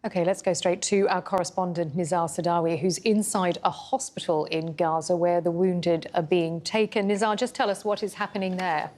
OK, let's go straight to our correspondent Nizar Sadawi, who's inside a hospital in Gaza where the wounded are being taken. Nizar, just tell us what is happening there.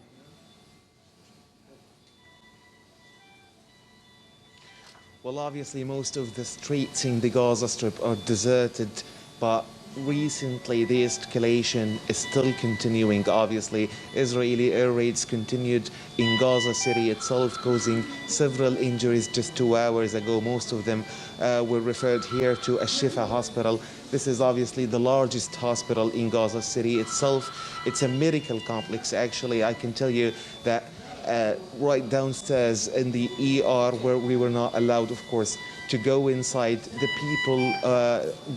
Well, obviously, most of the streets in the Gaza Strip are deserted, but recently the escalation is still continuing. Obviously, Israeli air raids continued in Gaza City itself, causing several injuries just 2 hours ago. Most of them were referred here to a Shifa hospital. This is obviously the largest hospital in Gaza City itself. It's a medical complex, actually. I can tell you that right downstairs in the ER, where we were not allowed, of course, to go inside, the people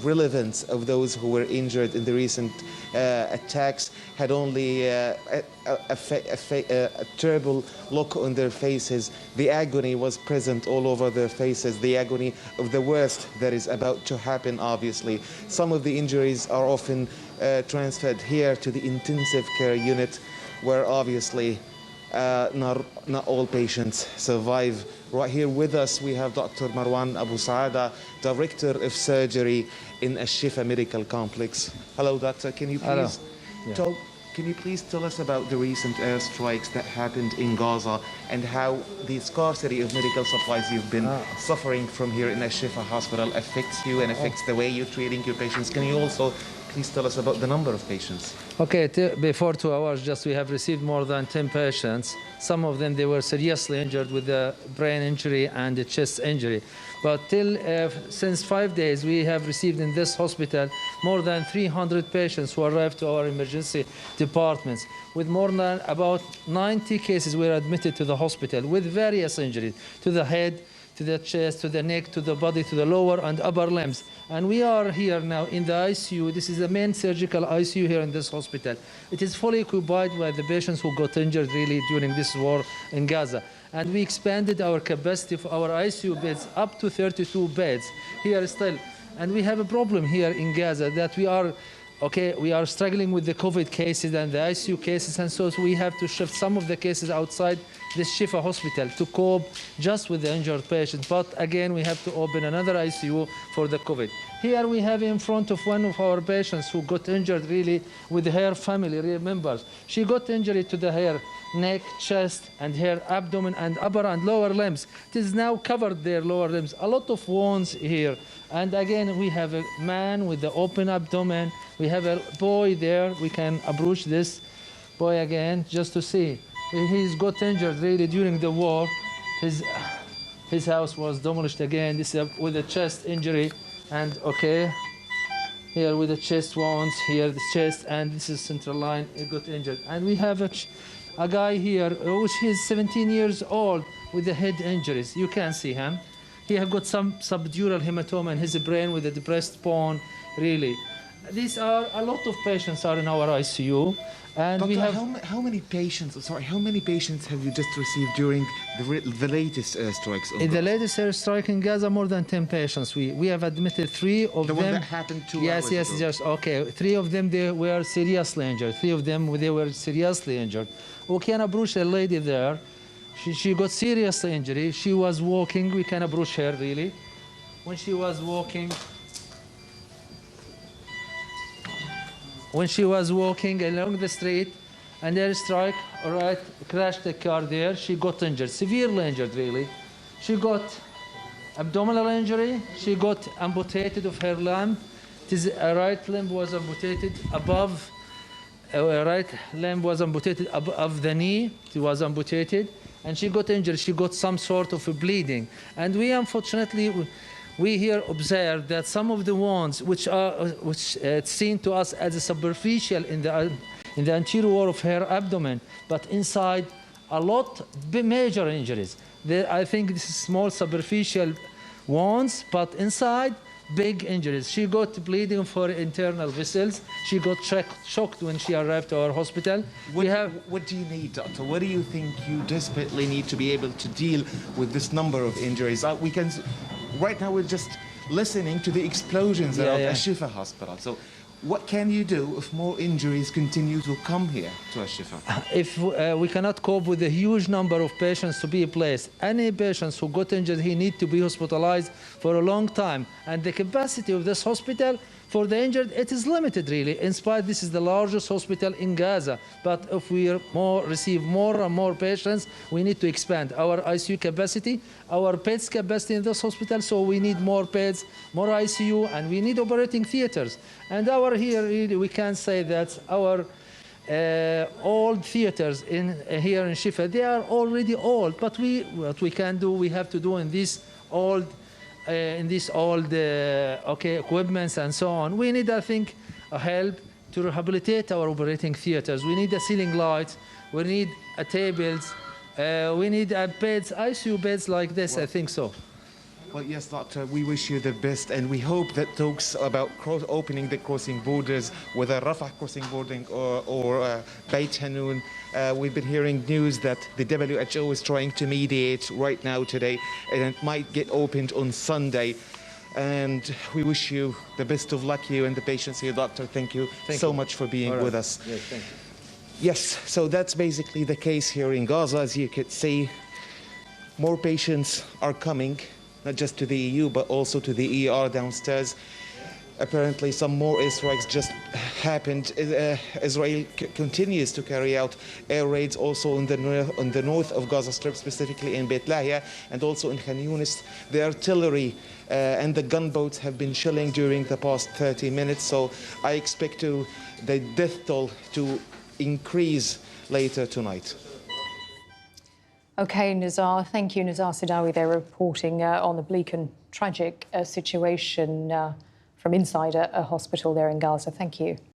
relevant of those who were injured in the recent attacks had only a terrible look on their faces. The agony was present all over their faces, the agony of the worst that is about to happen, obviously. Some of the injuries are often transferred here to the intensive care unit, where obviously not all patients survive. Right here with us, we have Dr. Marwan Abu Saada, Director of Surgery in Shifa Medical Complex. Hello, Doctor. Can you please tell us about the recent airstrikes that happened in Gaza and how the scarcity of medical supplies you've been suffering from here in Shifa Hospital affects you and affects the way you're treating your patients? Can you also please tell us about the number of patients? Okay, before 2 hours, we have received more than 10 patients. Some of them, they were seriously injured with a brain injury and a chest injury. But since 5 days, we have received in this hospital more than 300 patients who arrived to our emergency departments. With more than about 90 cases were admitted to the hospital with various injuries to the head, to the chest, to the neck, to the body, to the lower and upper limbs. And we are here now in the ICU. This is the main surgical ICU here in this hospital. It is fully occupied by the patients who got injured really during this war in Gaza. And we expanded our capacity of our ICU beds up to 32 beds here still. And we have a problem here in Gaza that we are struggling with the COVID cases and the ICU cases, and so we have to shift some of the cases outside this Shifa hospital to cope just with the injured patients. But again, we have to open another ICU for the COVID. Here we have in front of one of our patients who got injured really with her family members. She got injury to the hair, neck, chest, and her abdomen and upper and lower limbs. It is now covered their lower limbs. A lot of wounds here. And again, we have a man with the open abdomen. We have a boy there. We can approach this boy again just to see. He's got injured really during the war. His house was demolished again. This is with a chest injury. And here with the chest wounds, here the chest, and this is central line, he got injured. And we have a guy here, which is 17 years old with the head injuries. You can see him. He has got some subdural hematoma in his brain with a depressed bone, really. These are, a lot of patients are in our ICU. And Doctor, we have how many patients have you just received during the latest airstrikes? In the latest airstrike in Gaza, more than 10 patients. We have admitted 3 of them. The one that happened 2 hours ago? Yes, okay. 3 of them, they were seriously injured. 3 of them, they were seriously injured. We can approach a lady there. She got serious injury. She was walking. We can approach her, really. When she was walking along the street, and airstrike, crashed the car there. She got injured, severely injured, really. She got abdominal injury. She got amputated of her limb. A right limb was amputated above. Right limb was amputated above the knee. It was amputated, and she got injured. She got some sort of a bleeding, and we unfortunately. We here observe that some of the wounds, which it's seen to us as a superficial in the anterior wall of her abdomen, but inside a lot major injuries. I think this is small superficial wounds, but inside big injuries. She got bleeding for internal vessels. She got shocked when she arrived to our hospital. What do you need, Doctor? What do you think you desperately need to be able to deal with this number of injuries? Right now, we're just listening to the explosions at Shifa Hospital. So What can you do if more injuries continue to come here to Al-Shifa? If we cannot cope with the huge number of patients to be placed, any patients who got injured, he need to be hospitalized for a long time. And the capacity of this hospital for the injured, it is limited really. In spite, this is the largest hospital in Gaza. But if we receive more and more patients, we need to expand our ICU capacity, our beds capacity in this hospital. So we need more beds, more ICU, and we need operating theaters. And here, really, we can say that our old theaters here in Shifa, they are already old. But what we can do, we have to do in these old equipments and so on. We need, I think, a help to rehabilitate our operating theaters. We need a ceiling lights. We need tables. We need beds, ICU beds like this. I think so. Well, yes, Doctor, we wish you the best, and we hope that talks about opening the crossing borders, whether Rafah crossing border or Beit Hanun. We've been hearing news that the WHO is trying to mediate right now today, and it might get opened on Sunday. And we wish you the best of luck, you and the patients here, Doctor. Thank you so much for being with us. Yes, thank you. Yes, so that's basically the case here in Gaza. As you could see, more patients are coming, not just to the EU, but also to the ER downstairs. Apparently, some more airstrikes just happened. Israel continues to carry out air raids also in the north of Gaza Strip, specifically in Beit Lahia, and also in Khan Yunis. The artillery and the gunboats have been shelling during the past 30 minutes, so I expect the death toll to increase later tonight. OK, Nizar, thank you. Nizar Sidawi there reporting on the bleak and tragic situation from inside a hospital there in Gaza. Thank you.